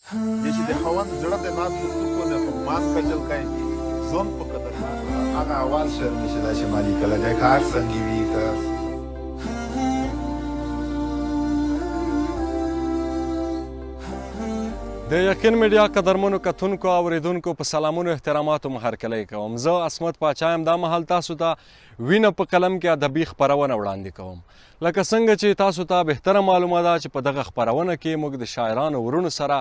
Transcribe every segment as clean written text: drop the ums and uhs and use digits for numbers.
دې چې د خاوند زړه د ناز په څوکو د مان کجل کوي ځون په قدر هغه اول شعر مې چې دا چې ما لیکلی دی که هر څنګه وي که د یقین میډیا قدرمنو کتونکو او اوریدونکو په سلامونو احتراماتو مو هرکلی کوم. زه عصمت پاچا یم. دا مهال تاسو ته وینه په قلم کې ادبي خپرونه وړاندې کوم. لکه څنګه چې تاسو ته بهتره معلومه ده چې په دغه خپرونه کې موږ د شاعرانو ورونو سره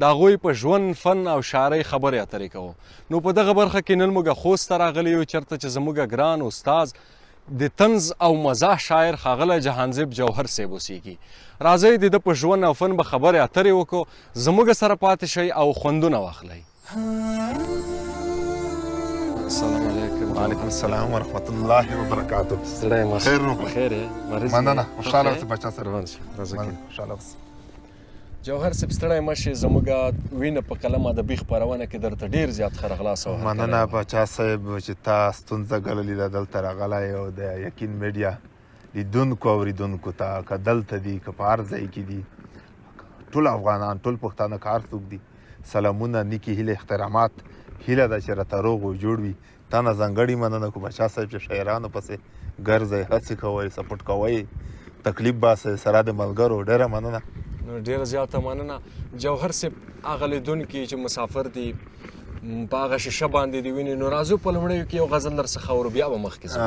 د هغوی په ژوند، فن او شاعرۍ خبرې اترې کوو. نو په دغه برخه کې نن موږ خوست ته راغلي یو، چېرته چې زموږ ګران استاز د طنز او مزاح شاعر ښاغلی جهانزیب جوهر صاحب اوسیږي. راځئ د ده په ژوند او فن به خبرې اترې وکړو. زموږ سره پاتې شئ او خوندونه واخلئ. السلام علیکم. وعلیکم السلام ورحمت الله وبرکاتو. زړه یې خیر نو خیر یې مننه. خوشحاله اوسې بچا سره. خوشحاله اوسې. جوهر صاحب ستړی مه شئ. زموږ وینه په قلم ادبي خپرونه کې درته ډېر زیات ښه راغلاست. مننه بچا صاحب چې تا ستونزه ګاللې ده دلته راغلی او د یقین میډیا لیدونکو اوریدونکو ته که دلته دي که په هر ځای کې دي ټول افغانان ټول پښتانه که هر څوک دي سلامونه، نیکې هیلې، احترامات. هیله ده چې راته روغ و جوړ وي. تا نه ځانګړې مننه کو بچا صاحب چې شاعرانو پسې ګرځئ، هڅې کوئ، سپورټ کوئ، تکلیف باسئ سره د ملګرو. ډېره مننه. نو ډېره زیاته مننه. جوهر صاحب هغه لیدونکي چې مسافر دي په هغه شیشه باندې دي ویني، نو راځو په لومړیو کې یو غزل درڅخه اورو بیا به مخکې ځو.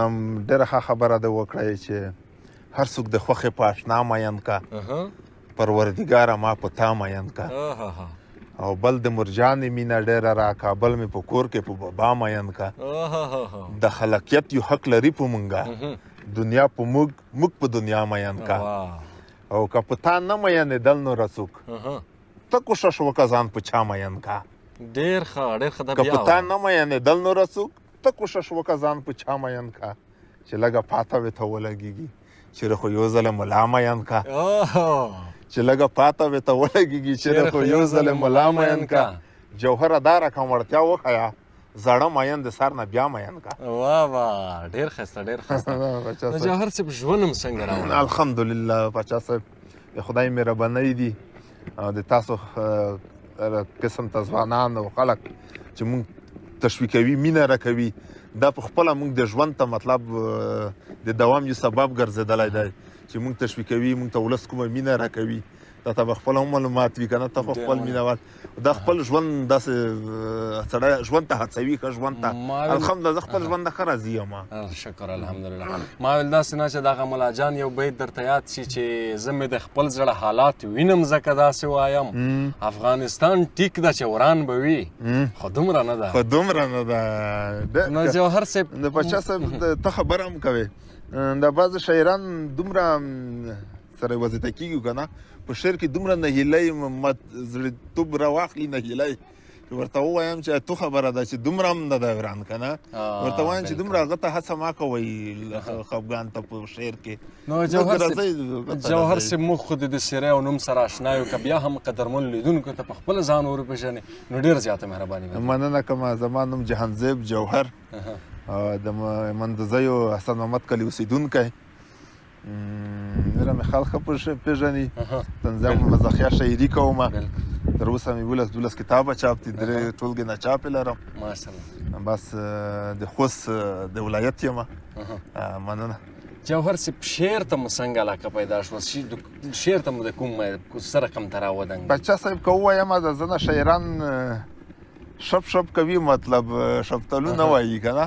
ډېره ښه خبره ده وکړئ چې هر څوک د خوښې په اشنا مین کا، پروردګاره ما په تا مین کا، او بل د مرجانې مینه ډېره راکا، بل مې په کور کې په بابا مین کا. د خلقیت یو حق لري په مونږه، دنیا په موږ په دنیا مین کا. او که په تا نه مینېدل نو رسوک ته کوشش وکړه ځان په چا مین کا. ډېر ښه ډېر ښه. که په تا نه مینېدل نو رسوک ته کوشش وکړه ځان په چا مین کا، چې لږه پاته وې ته ولګېږي چېرې خو یو ځله ملا مین کا، چې لږه پاته وې ته ولګېږي چېرې خو یو ځله ملا مین کا. جوهره دا رقم وړتیا وښیه زړه مین د سر نه بیا مین کا. واه واه ډېر ښایسته ډېر ښایسته. نو جوهر صاحب ژوند هم څنګه راوړی؟ الحمدلله بچا صاحب د خدای مهربانۍ دي او د تاسو قسم ته ځوانان او خلک چې مونږ تشویقوي، مینه راکوي، دا په خپله مونږ د ژوند ته مطلب د دوام یو سبب ګرځېدلی دی چې مونږ تشویقوي، مونږ ته ولس کومه مینه راکوي. دا ته به خپله هم معلومات وي که نه، ته خو خپل مینهوال دا خپل ژوند داسې سړی ژوند ته هڅوي، ښه ژوند ته. الحمدلله زه خپل ژوند نه ښه راضي یم. شکر الحمدلله. ما ویل داسې نه چې دغه ملا جان یو بیت درته یاد شي چې زه مې د خپل زړه حالات وینم ځکه داسې وایم افغانستان ټیک ده چې وران به وي خو دومره نه ده. خو دومره نه ده. نو جوهر صاحب د بچا صاحب ته خبره هم کوې دا بعضې شاعران دومره سره وظیفه کېږي که نه په شعر کې دومره نهیلی زړهتوب راواخلي نهیلی چې ورته ووایم چې تو خبره ده چې دومره هم نه ده وران که نه، ورته وایم چې دومره هغه ته هڅه مه کوئ خفګان ته په شعر کې. نو جوهر صاحب موږ خو د سیرې او نوم سره اشنا یو، که بیا هم قدرمن لیدونکو ته په خپله ځان وروپېژنې نو ډېره زیاته مهرباني وکړئ. مننه کومه. زما نوم جهانزیب جوهر د مندوزیو حسن محمد کلي اوسېدونکی. میره مې خلک ښه پېژني. تنظیم مزاحیه شاعري کوم. تر اوسه مې 12 کتابه چاپ دي، 3 ټولګې نه چاپې لرم. ماشاءالله. بس د خوست د ولایت یم. مننه. جوهر صاحب شعر ته مو څنګه علاقه پیدا شوه؟ شعر ته مو د کوم څه رقم ته راودنګ؟ بچا صاحب که ووایم د زنه شاعران شپ شپ کوي، مطلب شپتلونه وایي که نه،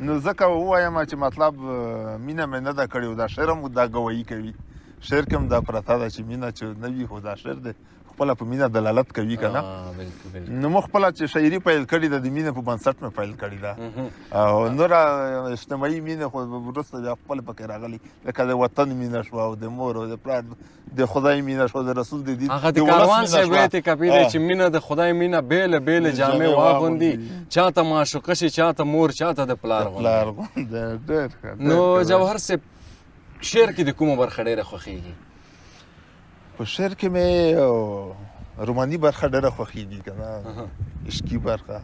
نو ځکه ووایم چې مطلب مینه مې نه ده کړې او دا شعر هم دا ګوایي کوي. شعر کې هم دا پرته ده چې مینه چې نه وي خو دا شعر دی خپله په مینه دلالت کوي که نه. نو موږ خپله چې شاعري پیل کړې ده د مینې په بنسټ مې پیل کړې ده او نوره اجتماعي مینه خو وروسته بیا خپله پکې راغلي، لکه د وطن مینه شوه او د مور او د پلار د خدای مینه شوه، د رسول د دین هغه د کاروان صاحب بیت کپي دی چې مینه د خدای مینه بیله بیله جامې واغوندي، چاته معشوقه شي، چاته مور، چاته د پلار غوندي. نو جوهر صاحب شعر کې د کومه برخه ډېره خوښېږي؟ په شعر کې مې روماني برخه ډېره خوښېږي که نه، عشقي برخه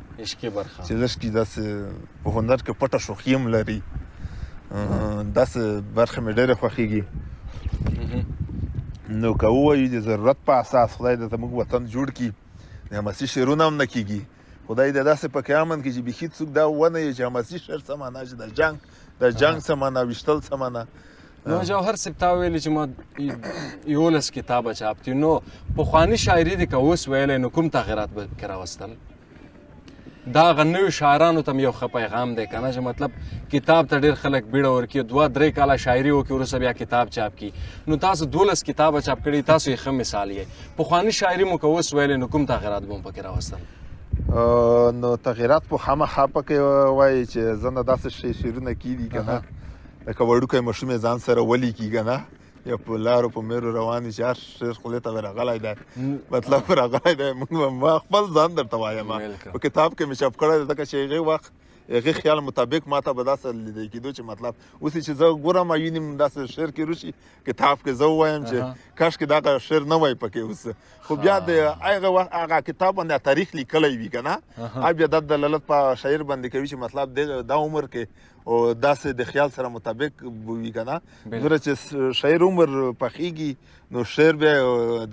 چې لږ داسې په هنر کې پټه شوخي هم لري، داسې برخه مې ډېره خوښېږي. نو که ووایو د ضرورت په اساس خدای درته موږ وطن جوړ کړي حماسي شعرونه هم نه کېږي. خدای دې داسې پکې امن کړي چې بیخي څوک دا ونه یې چې حماسي شعر څه معنا چې د جنګ څه معنا ویشتل څه معنا. نو جوهر صاحب تا ویلي چې ما 11 کتابه چاپ کړي، نو پخواني شاعري دې که اوس ویلی نو کوم تغیرات به پکې راوستل؟ دا هغه نویو شاعرانو ته یو ښه پیغام دی که نه، چې مطلب کتاب ته ډېر خلک بیړه ورکړي، 2-3 کاله شاعري وکړي وروسته بیا کتاب چاپ کړي. نو تاسو 12 کتابه چاپ کړي، تاسو یې ښه مثال یې. پخواني شاعري مو که اوس ویلی نو کوم تغیرات به مو پکې راوستل؟ نو تغیرات په خامخا پکې وایي چې ځنه داسې شعرونه کېدي که نه، لکه وړوکی ماشوم یې ځان سره ولیکي که نه، یا په لارو په میرو روان وي چې هر شعر خولې ته راغلی دی، مطلب راغلی دی. ما خپل ځان درته وایم په کتاب کې مې چاپ کړی دی، ځکه چې هغې وخت هغې خیال مطابق ما ته به داسې لیدل کېدو چې مطلب اوس چې زه ګورم وینم داسې شعر کې روشي کتاب کې زه ووایم چې کاشکې دغه شعر نه وای پکې اوس. خو بیا د هغه وخت هغه کتاب باندې تاریخ لیکلی وي که نه، بیا دا دلالت په شاعر باندې کوي چې مطلب دا عمر کې او داسې د خیال سره مطابق وي که نه. دومره چې شاعر عمر پخېږي نو شعر بیا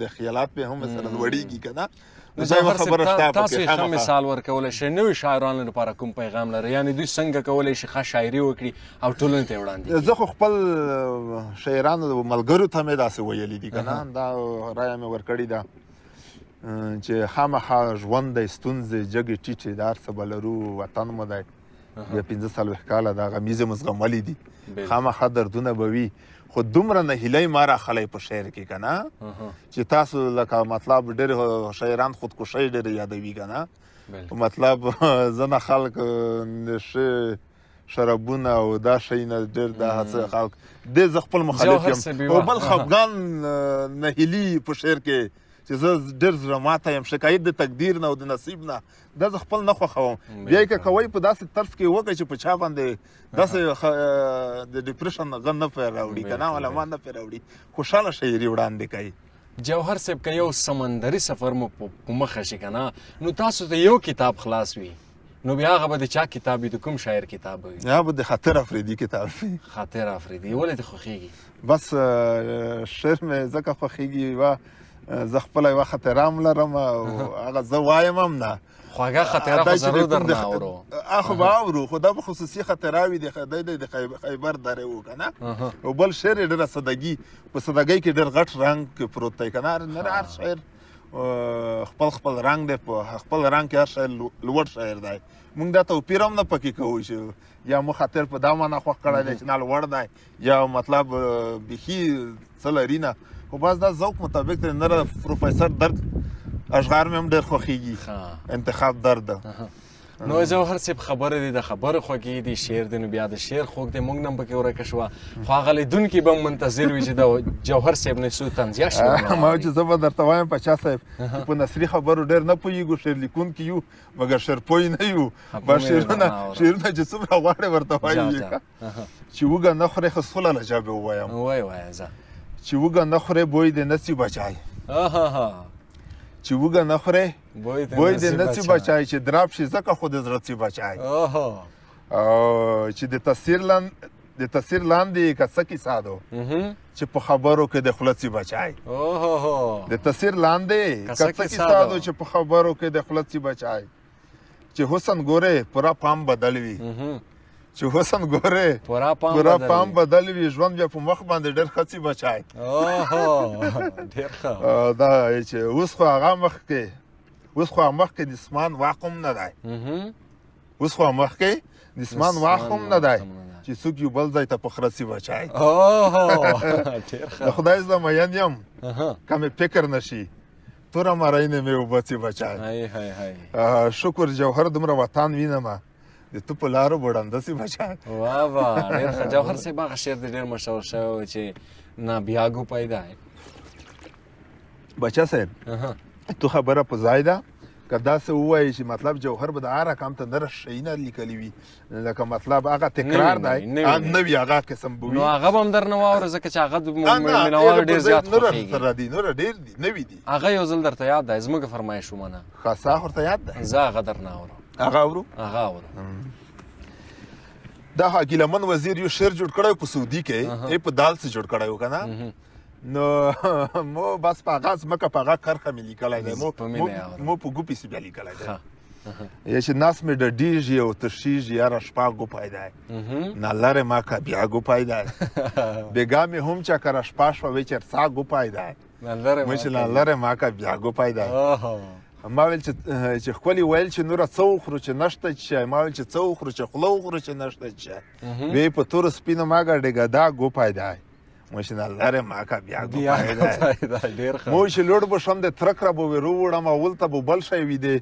د خیالات بیا هم سره لوړېږي که نه. تاسو یې ښه مثال ورکولی شئ، نوي شاعرانو لپاره کوم پیغام لرئ؟ یعنې دوی څنګه کولی شي ښه شاعري وکړي او ټولنې ته یې وړاندې کړي؟ زه خو خپل شاعرانو ملګرو ته مې داسې ویلي دي که نه، دا رایه مې ورکړې ده چې خامخا ژوند دی، ستونزې جګې ټیټې د هر څه به لرو، وطن مو دی، بیا 15 کاله دا غمیزې مو زغملي دي، خامخا دردونه به وي. خو دومره نهیلۍ ما راخلی په شعر کې که نه، چې تاسو لکه مطلب ډېر شاعران خودکشۍ ډېرې یادوي که نه، مطلب ځنه خلک نشه شرابونه او دا شی نه ډېر دا هڅه خلک دې زه خپل مخالف یم. او بل خفګان نهیلي په شعر کې چې زه ډېر زړه ماته یم، شکایت د تقدیر نه او د نصیب نه، دا زه خپل نه خوښوم. بیا یې که کوئ په داسې طرف کې وکړئ چې په چا باندې داسې د ډپریشن غږ نه پرې راوړي که نه، علما نه پرې راوړي، خوشحاله شاعري وړاندې کوي. جوهر صاحب که یو سمندري سفر مو په مخه شي که نه، نو تاسو ته یو کتاب خلاص وي، نو بیا هغه به د چا کتاب وي؟ د کوم شاعر کتاب وي؟ یا به د خاطر افریدي کتاب وي. خاطر افریدي ولې ته خوښېږي؟ بس شعر مې ځکه خوښېږي، زه خپله یوه خاطره هم لرم او هغه زه وایم هم نه. خواږه خاطره خو ضرور درنه اورو. خو به اورو، خو دا به خصوصي خاطره وي د خیبر درې و که نه. او بل شعر یې ډېره سادګي، په سادګۍ کې ډېر غټ رنګ پروت دی که نه. هر شاعر خپل رنګ دی، په خپل رنګ کې هر شاعر لوړ شاعر دی. موږ دا توپیر هم نه پکې کوو چې یا مو خاطر په دا معنا خوښ کړی دی چې نه لوړ دی یا مطلب بیخي څه لري نه. خو بس دا ذوق مطابق دی. نه پروفیسر درد اشعار مې هم ډېر خوښېږي، انتخاب درد. نو جوهر صاحب خبره دي د خبرو خوږې دي، شعر دی نو بیا د شعر خوږ دی، موږ نه هم پکې ورکه شوه. خو هغه لیدونکي به هم منتظر وي چې د جوهر صاحب نه څو طنزیه شعرونه ما چې زه به درته وایم پاچا صاحب په نثري خبرو ډېر نه پوهېږو، شعر لیکونکي یو مګر شعر پوه نه یو. بس شعرونه چې څومره غواړې ورته وایي چې وږه نه خورې خو سوله له جابې ووایم. وایه زه چې وږه نه خورې بوی دې نڅي بچای، چې وږه نه خورې بوی دې نڅي بچای، چې دراب شي ځکه خو د زړه څي بچای، او چې د تصویر لاندې که څه کیسه ده چې په خبرو کې د خوله څي بچای. د تصویر لاندې که څه کیسه ده چې په خبرو کې د خوله څي بچای، چې حسن ګورې پورا پام بدل وي، چې حسن ګورې پورا پام بدل وي، ژوند بیا په مخ باندې ډېر ښه څي بچای. دا چې اوس خو هغه مخکې دسمان واقع هم نه دی، اوس خو مخکې دسمان واقع هم نه دی چې څوک یو بل ځای ته په خره څي بچای. د خدای زه مین یم که مې فکر نه شي، توره مرۍ نه مې اوبه څي بچای. شکر جوهر دومره وطن وینمه د تو په لارو بړنده سي بچای. واه واه ډېر ښه. جوهر صاحب هغه شعر دی ډېر مشهور شوی چې نابیاګو پیدا ہے. بچا صاحب تو خبره په ځای ده که داسې ووایي چې مطلب جوهر به د هر رقم ته نره شیونه لیکلي وي، لکه مطلب هغه تکرار دی نه وي، هغه قسم به وي، نو هغه به هم درنه واوره ځکه چې هغه مینوال ډېر زیات خوښېږي. نوره دي نوره ډېر دي نوي دي. هغه یو ځل درته یاد دی زموږ فرمایش ومنه. خاصه ورته یاد ده؟ زه هغه درنه اورم. هغه اورو. دا ګیلمن وزیر یو شعر جوړ کړی په سعودي کې، په دال څه جوړ کړی و که نه، نو مو بس په هغه ځمکه په هغه کرښه مې لیکلی دی مو په مینه یې مو په ګوپې سي بیا لیکلی دی یا چې ناس مې ډډېږي او ترشېږي یاره شپه ګوپی دی نه لرې ما که بیا ګوپی دی بېګا مې هم چکره شپه شوه وی چېرڅا ګوپی دی مې چې نه لرې ما که بیا ګوپی دی ما ویل چې ښکلي ویل چې نوره څه وخورو چې نشته څښی ما ویل چې څه وخورو چې خوله وخورو چې نشته څښی وی په تورو سپینو ما ګډېږه دا ګوپی دی مو چې نه لرې ما که بیا ګوپی دی مو چې لوړ به شم د ترک را به وې رووړم اولته به بل شی وي دی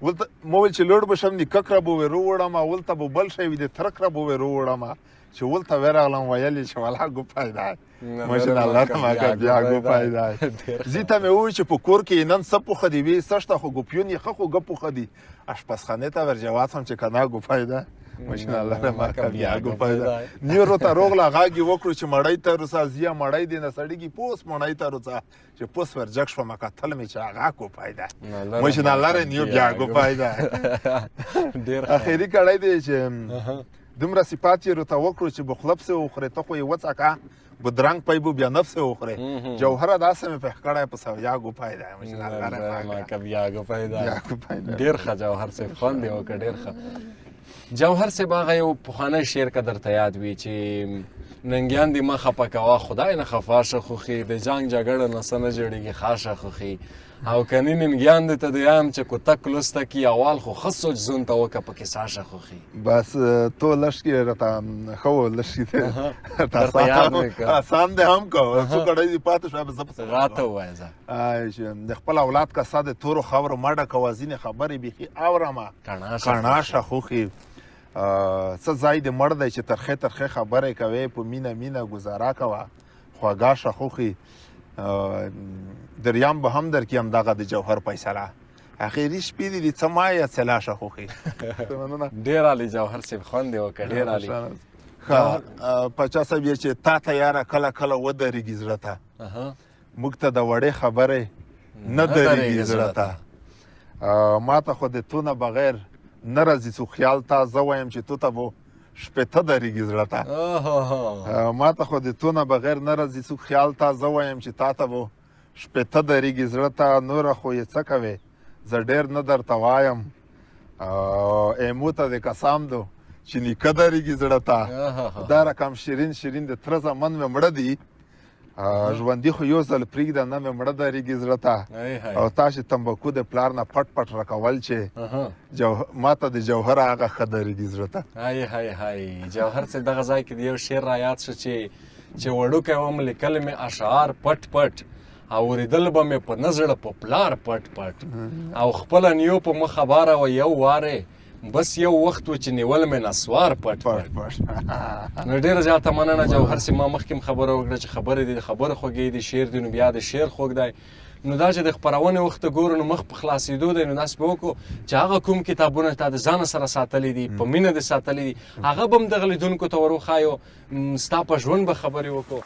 مو ویل چې لوړ به شم د کک را به وې رووړم اولته به بل شی وي دی ترک را به وې رووړم چې ولته ورغلم ویل یې چې ولا ګوپی دی مو چې نه لرې ما که بیا ګوپی دی زوی ته مې وویل چې په کور کې نن څه پوښه دي ویې څه شته خو ګوپیون یې ښه خو ګپ پوښه دي اشپزخانې ته ور جواب شم چې که نه ګوپی دی مو چې نه لرې ما که بیا ګوپی دی نیرو ته روغله غاږ یې وکړو چې مړی ته روسه زیه مړی دی نه سړېږي پوس مړی ته روسه چې پوس ور جګ شومه کتل مې چې هغه ګوپی دی مو چې نه لرې نیو بیا ګوپی دی اخري کړی دی چې دومره صفات یې راته وکړو چې به خوله پسې وخورې ته خو یې وڅکه بدرنګ پی به بیا نفس وخورې جوهره داسې مې پېښ کړی په سویا ګوپی دی مو چې نه لرې ما که بیا ګوپی دی ډېر ښه جوهر صاحب خوند یې وکړ ډېر ښه جوهر صاحب هغه یو پخوانی شعر که درته یاد وي چې ننګیان دې مه خفه کوه خدای نه خفا شه خوښي د جنګ جګړه نه څه نه جوړېږي خاشه خوښي او کنی ننګیان دې ته دویم چې کوتک لسته کي اول خو ښه سوچ زون ته وکړه په کیسه شه خوښي بس تو لشکې راته ښه و لشکې دی آسان دی هم که څو کړی دي پاتې شوی به زه پسې راته ووایه زه د خپل اولاد کسه د تورو خاورو مه ډکوه ځینې خبرې بیخي اورمه کڼا شه خوښي څه ځای دې مړ دی چې ترخې ترخې خبرې کوې په مینه مینه ګزاره کوه خوږه شه خوښي دریم به هم درکړي همدغه د جوهر فیصله اخري شپې دي دي څه مایه څلا شه خوښي ډېر عالي جوهر صاحب خوند یې وکړ ډېر عالي پاچا صاحب یې چې تا ته یاره کله کله ودرېږي زړه ته موږ ته د وړې خبرې نه درېږي زړه ته ما ته خو د تو نه بغیر نه راځي څو خیال ته زه وایم چې تو ته به شپېته درېږي زړه ته ما ته خو د تو نه بغیر نه راځي څو خیال ته زه وایم چې تا ته به شپېته درېږي زړه ته نوره خو یې څه کوې زه ډېر نه درته وایم ایمو ته د قسام دو چې نیکه درېږي زړه ته دا رقم شیرین شیرین د تره زمن مې مړه دي ژوندي خو یو ځل پرېږده نه مې مړه درېږي زړه ته او تا چې تمباکو د پلار نه پټ پټ راکول چې ما ته د جوهر هغه ښه درېږي زړه ته هی جوهر صاحب دغه ځای کې د یو شعر رایاد شو چې وړوکی وم لیکل مې اشعار پټ پټ او اورېدل به مې په نه زړه په پلار پټ پټ او خپله نیو په مخه باره وه یو وارې بس یو وخت و چې نیول مې نسوار پټ پټ نو ډېره زیاته مننه جوهر صاحب ما مخکې هم خبره وکړه چې خبرې دي د خبره خوږې دي شعر دي نو بیا د شعر خوږ دی نو دا چې د خپرونې وخت ګورو نو مخ په خلاصېدو دی نو داسې به وکړو چې هغه کوم کتابونه تا د ځانه سره ساتلي دي په مینه دې ساتلي دي هغه به هم دغه لیدونکو ته ور وښایو ستا په ژوند به خبرې وکړو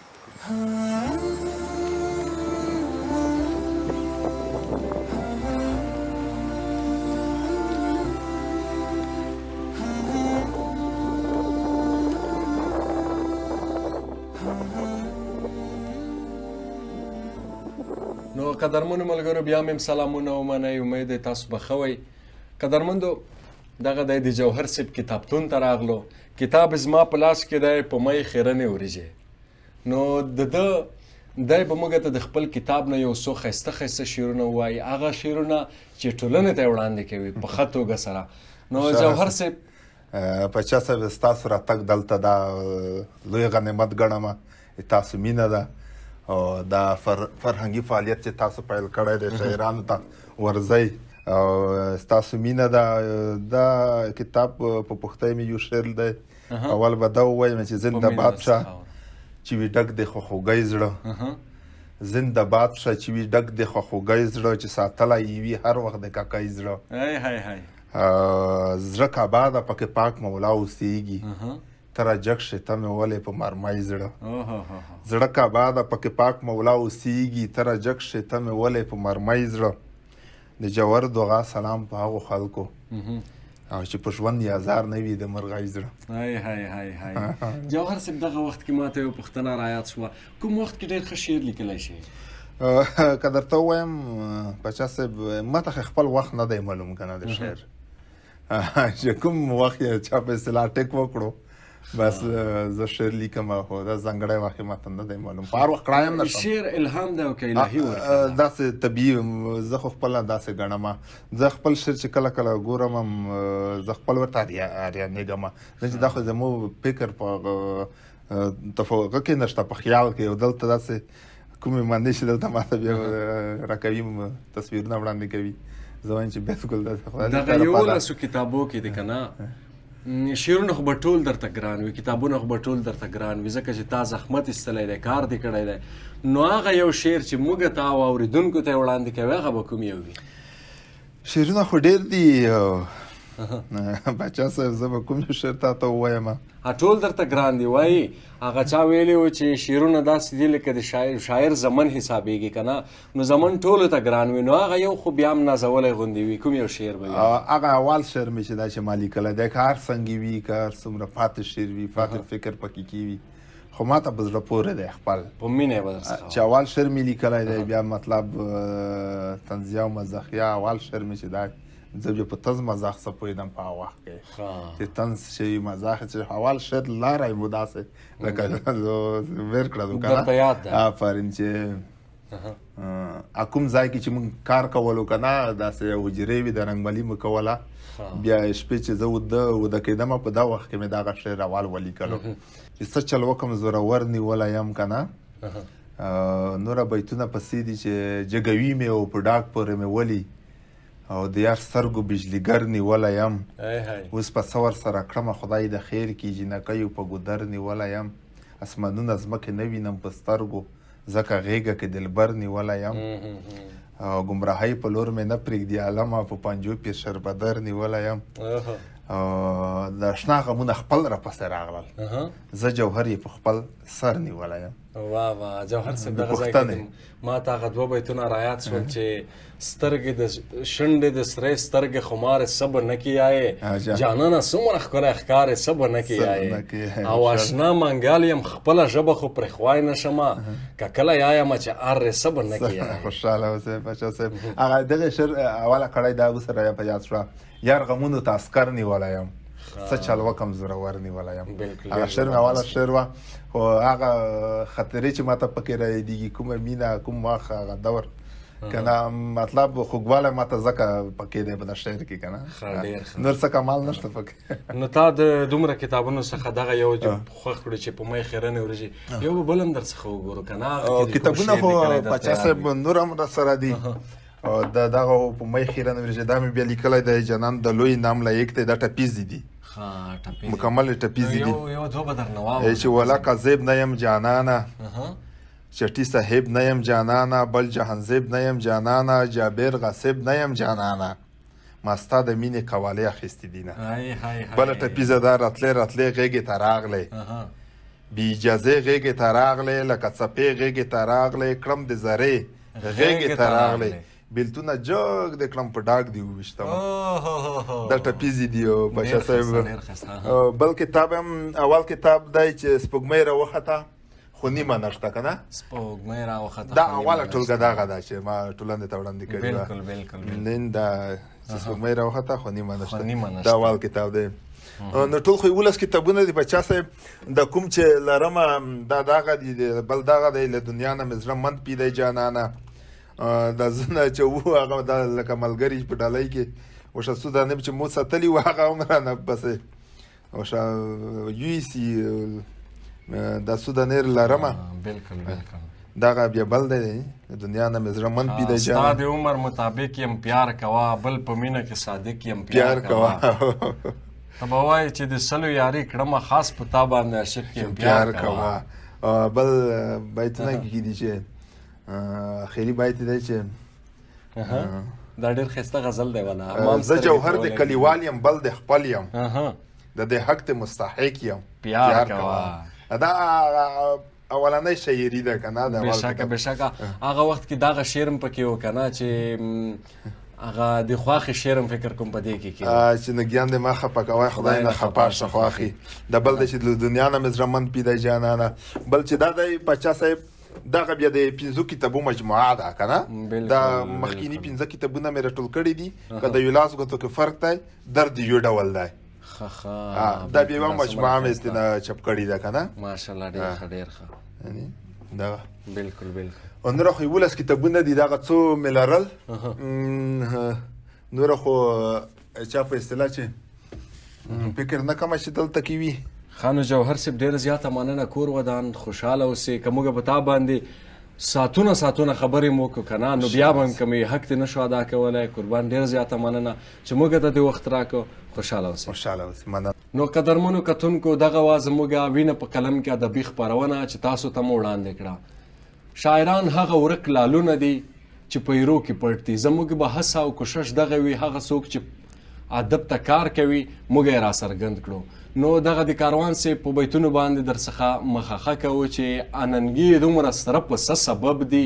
نو قدرمنو ملګرو بیا مې سلامونه ومنئ امید دی تاسو به ښه وئ قدرمندو دغه دی د جوهر صاحب کتابتون ته راغلو کتاب زما په لاس کې دی په مۍ خیرنې وریجې نو د ده دی به موږ ته د خپل کتاب نه یو څو ښایسته ښایسته شعرونه ووایي هغه شعرونه چې ټولنې ته یې وړاندې کوي په ښه توګه سره نو جوهر صاحب پاچا صاحب ستاسو راتګ دلته دا لوی غنیمت ګڼمه تاسو مینه ده او دا فرهنګي فعالیت چې تاسو پیل کړی دی شاعرانو ته ورځئ او ستاسو مینه ده دا کتاب په پښتۍ مې یو شعر دی اول به دا ووایم چې زنده باد شه چې وي ډک د خواخوږۍ زړه زنده باد شه چې وي ډک د خواخوږۍ زړه چې ساتلی یې وي هر وخت د کاکۍ زړه زړه کعبه ده پکې پاک مولا اوسېږي ته راجګ شې ته مې ولې په مرمۍ زړه زړه کعبه ده پکې پاک مولا اوسېږي ته راجګ شې ته مې ولې په مرمۍ زړه د جوهر دعا سلام په هغو خلکو او چې په ژوند یې ازار نه وي د مرغۍ زړه. هاي هاي هاي هاي جوهر صاحب دغه وخت کې ماته یو پوښتنه رایاد شوه، کوم وخت کې ډېر ښه شعر لیکلی شي؟ که درته ووایم پاچا صاحب ماته خپل وخت نه دی معلوم که نه د شعر، چې کوم وخت یې چا په اصطلاح ټیک وکړو بس زه شعر لیکم، خو دا ځانګړی وخت یې ماته نه دی معلوم، په هر وخت کړایم نه شم. شعر الهام دی او که الهي ورکړه؟ داسې طبیعي زه خو خپله داسې ګڼم، زه خپل شعر چې کله کله ګورم زه خپل ورته حیرانېږم، نه چې دا خو زموږ فکر په تفوقه کې نشته، په خیال کې، او دلته داسې کومې معنی چې دلته ماته بیا راکوي تصویرونه وړاندې کوي، زه وایم چې بالکل دغه 11 کتابو کې دی که نه شعرونه خو به ټول درته ګران وي، کتابونه خو به ټول درته ګران وي، ځکه چې تا زحمت ایستلی دی، کار دې کړی دی، نو هغه یو شعر چې موږ ته او اورېدونکو ته یې وړاندې کوي هغه به کوم یو وي؟ شعرونه خو ډېر دي باچا صاحب، زه به کوم شعر تا ته ووایم؟ ټول درته ګران دي. وایي هغه چا ویلي و چې شعرونه داسې دي لکه د شاعر زمن حسابېږي که نه، نو زمن ټولو ته ګران وي، نو هغه یو خو بیا هم نازولی غوندې وي، کوم یو شعر به وي؟ هغه اول شعر مې چې دا چې ما لیکلی دی، که هر څنګه وي، که هر څومره فاتح شعر وي، فاتح فکر پکې کې وي، خو ما ته په زړه پورې دی خپل، په مینه یې به درڅخه چې اول شعر مې لیکلی دی، بیا مطلب طنزیه او مزاحیه اول شعر مې چې دا زه بیا په طنز مزاح څه پوهېدم په هغه وخت کې، چې طنز شوي مزاح چې اول شعر لاره یې مو داسې لکه ویر کړه درته یاد ده؟ آفرین، چې کوم ځای کې چې موږ کار کولو که نه، داسې یو حجرې وي د رنګملي مو کوله، بیا شپې چې زه وده کېدم په دا وخت کې مې دغه شعر اول ولیکلو چې څه چل وکړم زورور نیولی یم که نه، نوره بیتونه پسې دي چې جګوي مې او په ډاګ پورې مې ولي، او د یار سترګو بجلیګر نیولی یم، اوس په څه ورسره کړمه خدای د خیر کې، جینکیو په ګودر نیولی یم، اسمانونه ځمکې نه وینم په سترګو، ځکه غېږه کې دلبر نیولی یم، او ګمراهۍ په لور مې نه پرېږدي عالمه، په پنجو پیر شربدر نیولی یم، د اشنا غمونه خپل راپسې راغلل، زه جوهر یې په خپل سر نیولی یم. واه واه جوهر صاحب دغه ځای کې ما ته هغه دوه بیتونه رایاد شول چې سترګې د شونډې د سرې سترګې خمارې صبر نه کیایې، جانانه څومره ښکلی ښکارې صبر نه کیایې، او اشنا منګال یم خپله ژبه خو پرې خوای نه شمه، که کله یایمه چې ارې صبر نه کیایې. خوشحاله اوسئ باچا صاحب. هغه دغه شعر اوله کړی دا اوس را په یاد شوه، یار غمونو ته عسکر نیولی یم، څه چل وکم زورور نیولی یم، هغه شعر مې اوله شعر وه، خو هغه خاطرې چې ماته پکې رایادېږي، کومه مینه، کوم وخت، هغه دور که نه، مطلب خوږوالی ماته ځکه پکې دی په دا شعر کې که نه، نور څه کمال نشته پکې. نو تا د دومره کتابونو څخه دغه یو خوښ کړو چې په مۍ خیرنې ورځې یو به بل هم در څخه وګورو که نه؟ کتابونه خو باچا صاحب نور هم راسره دي، دغه په مۍ خیرنې ورځې دا مې بیا لیکلی دی، جانان د لوی نام لایق دی، دا ټپیزې دي، مکمل ټپیزې دي، یو دوه به درنه واورو چې ولا کذب نه یم جانانه، چټي صاحب نه یم جانانه، بل جهانزیب نه یم جانانه، جابر غاصب نه یم جانانه، ما ستا د مینې قوالې اخیستې دینه، بله ټپیزه دا راتلې راتلې غېږې ته راغلی، بې اجازې غېږې ته راغلی، لکه څپې غېږې ته راغلی، کړم د زرې غېږې ته راغلی، بیلتونه جګ د کړم په ډاګ دی وویشتم، دا ټپیزې دي باچا صاحب. بل کتاب هم اول کتاب دی چې سپوږمۍ راوخته خو نیمه نشته که نه، سپوږمۍ راوخته دا اوله ټولګه دغه ده چې ما ټولنې ته وړاندې کړې وه، نن دا چې سپوږمۍ راوخته خو نیمه نشته، دا اول کتاب دی. نو ټول خو 11 کتابونه دي باچا صاحب، د کوم چې لرمه دا دغه دی، بل دغه دی، له دنیا نه مې زړه مند پیدی جانانه، دا زنه چې و هغه دا لکه ملګري په ډالۍ کې وشه سودانه چې مو ساتلي و هغه هم رانه پسې وشه یویسي دا سودانیر لرمه، دغه بیا بل دی، دنیا نه مې زړه مند پیدا جانانه، ستا د عمر مطابق یم پیار کوه، بل په مینه کې صادق یم پیار کوه، ته به وایې چې د سلو یاري کړمه خاص په تا باندې عاشق یم پیار کوه. بل بیتونه کې دي چې خیلی بیت دی چې دا ډېر ښایسته غزل دی والا، زه جوهر د کلیوال یم بل د خپل یم، د دې حق ته مستحق یم پیار کوه. دا اولنۍ شاعري ده که نه؟ بېشکه بېشکه هغه وخت کې دغه شعر هم پکې و که نه چې هغه د خواښې شعر هم فکر کوم په دې کې کېږي چې نګیان دې ما خفه کوی خدای نه خفه شه خواښې د بل دی چې د دنیا نه مې زړه من پیدا جانانه بل چې دا دی پاچا صاحب دغه بیا د 5 کتابو مجموعه ده که نه دا مخکیني 5 کتابونه مې راټول کړي دي که د یو لاس ګوتو کې فرق دی درد یو ډول دی دا بیا یوه مجموعه مې ترېنه چپ کړې ده که نه ماشاءالله ډېر ښه ډېر ښه دغه بلکل بلکل نوره خو 11 کتابونه دي دغه څو مې لرل نوره خو چا په اصطلاح چې فکر نه کومه چې دلته کې وي خانو جوهر صاحب ډېره زیاته مننه کور ودان خوشحاله اوسې که موږ په تا باندې ساعتونه خبرې مو وکړو که نه نو بیا به هم که مې حق دې نه شو ادا کولی قربان ډېره زیاته مننه چې موږ ته دې وخت راکړو خوشحاله اوسې مننه نو قدرمنو کتونکو دغه وه زموږ وینه په قلم کې ادبي خپرونه چې تاسو ته مو وړاندې کړه شاعران هغه ورک لالونه دي چې په ایرو کې پټ دي زموږ به هڅه او کوشش دغه وي هغه څوک چې ادب ته کار کوي موږ یې راڅرګند کړو نو دغه د کاروان صاحب په بیتونو باندې درڅخه مخه کوو چې اننګي دومره سره په څه سبب دي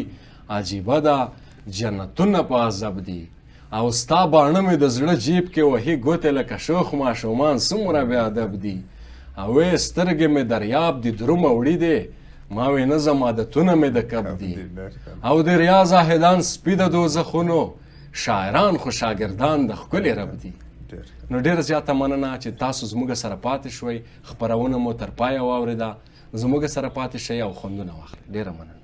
عجیبه ده جنتونه په عذاب دي او ستا باڼه مې د زړه جیب کې وهي ګوتې لکه شوخ ماشومان څومره بې ادب دي او سترګې مې دریاب دي درومه وړي دي ما وې نه زم عادتونه مې د کب دي او د ریا زاهدان سپي د دوزخونو شاعران خو شاګردان د ښکلي رب دي نو ډېره زیاته مننه چې تاسو زموږ سره پاتې شوئ خپرونه مو تر پایه واورېده زموږ سره پاتې شئ او خوندونه واخلئ ډېره مننه